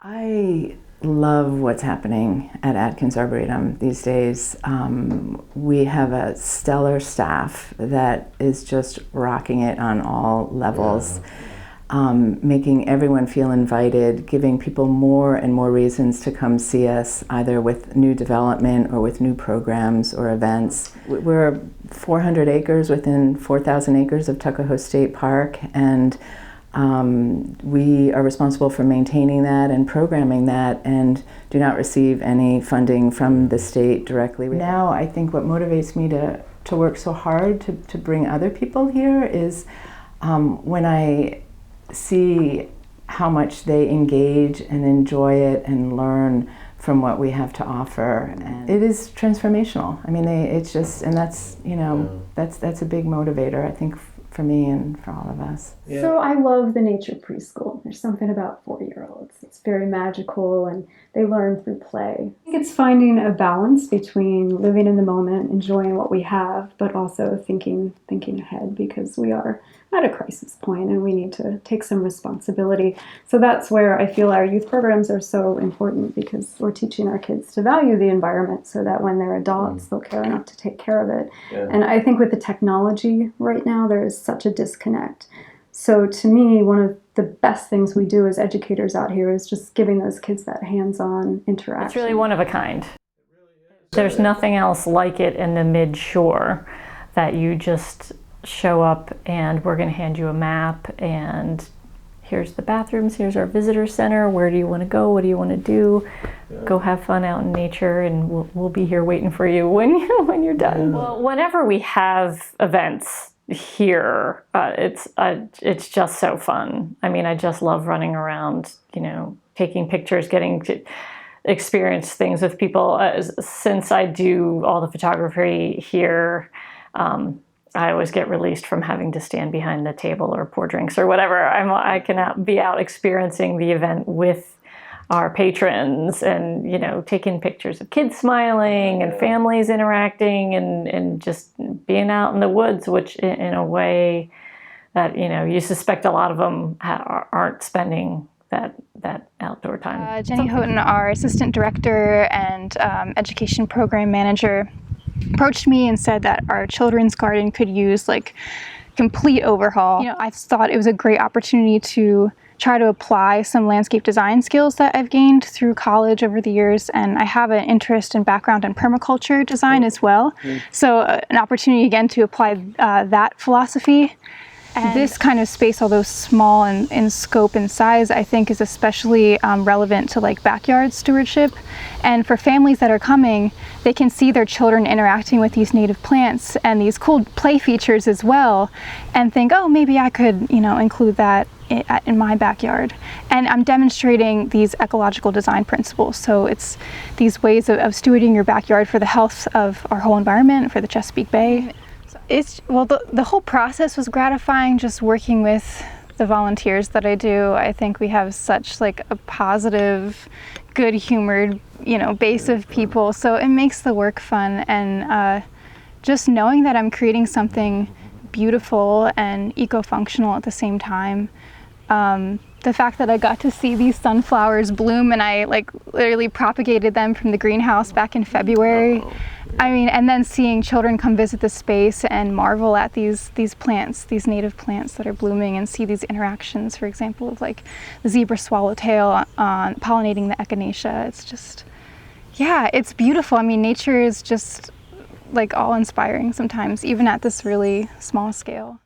I love what's happening at Adkins Arboretum these days. We have a stellar staff that is just rocking it on all levels, making everyone feel invited, giving people more and more reasons to come see us, either with new development or with new programs or events. We're 400 acres within 4,000 acres of Tuckahoe State Park, and we are responsible for maintaining that and programming that, and do not receive any funding from the state directly. Now I think what motivates me to work so hard to bring other people here is when I see how much they engage and enjoy it and learn from what we have to offer. And it is transformational. I mean, it's just, and that's, that's a big motivator, I think, for me and for all of us. Yeah. So I love the nature preschool. There's something about 4-year-olds. It's very magical and they learn through play. I think it's finding a balance between living in the moment, enjoying what we have, but also thinking ahead, because we are at a crisis point and we need to take some responsibility. So that's where I feel our youth programs are so important, because we're teaching our kids to value the environment so that when they're adults, they'll care enough to take care of it. Yeah. And I think with the technology right now, there is such a disconnect. So to me, one of the best things we do as educators out here is just giving those kids that hands-on interaction. It's really one of a kind. There's nothing else like it in the mid-shore, that you just show up and we're going to hand you a map and here's the bathrooms, here's our visitor center, where do you want to go, what do you want to do, go have fun out in nature, and we'll be here waiting for you when you're done. Well, whenever we have events here, it's just so fun. I mean, I just love running around, taking pictures, getting to experience things with people. Since I do all the photography here, I always get released from having to stand behind the table or pour drinks or whatever. I can be out experiencing the event with our patrons and, taking pictures of kids smiling and families interacting and just being out in the woods, which in a way that, you suspect a lot of them aren't spending that outdoor time. Jenny Houghton, our assistant director and education program manager, approached me and said that our children's garden could use complete overhaul. I thought it was a great opportunity to try to apply some landscape design skills that I've gained through college over the years, and I have an interest and background in permaculture design as well. So an opportunity again to apply that philosophy. And this kind of space, although small in scope and size, I think is especially relevant to backyard stewardship. And for families that are coming, they can see their children interacting with these native plants and these cool play features as well, and think, oh, maybe I could, include that in my backyard. And I'm demonstrating these ecological design principles. So it's these ways of stewarding your backyard for the health of our whole environment, for the Chesapeake Bay. The whole process was gratifying, just working with the volunteers that I do. I think we have such a positive, good-humored, base of people, so it makes the work fun. And just knowing that I'm creating something beautiful and eco-functional at the same time. The fact that I got to see these sunflowers bloom, and I literally propagated them from the greenhouse back in February. I mean, and then seeing children come visit the space and marvel at these plants, these native plants that are blooming, and see these interactions, for example, of the zebra swallowtail pollinating the echinacea. It's just, it's beautiful. I mean, nature is just awe-inspiring sometimes, even at this really small scale.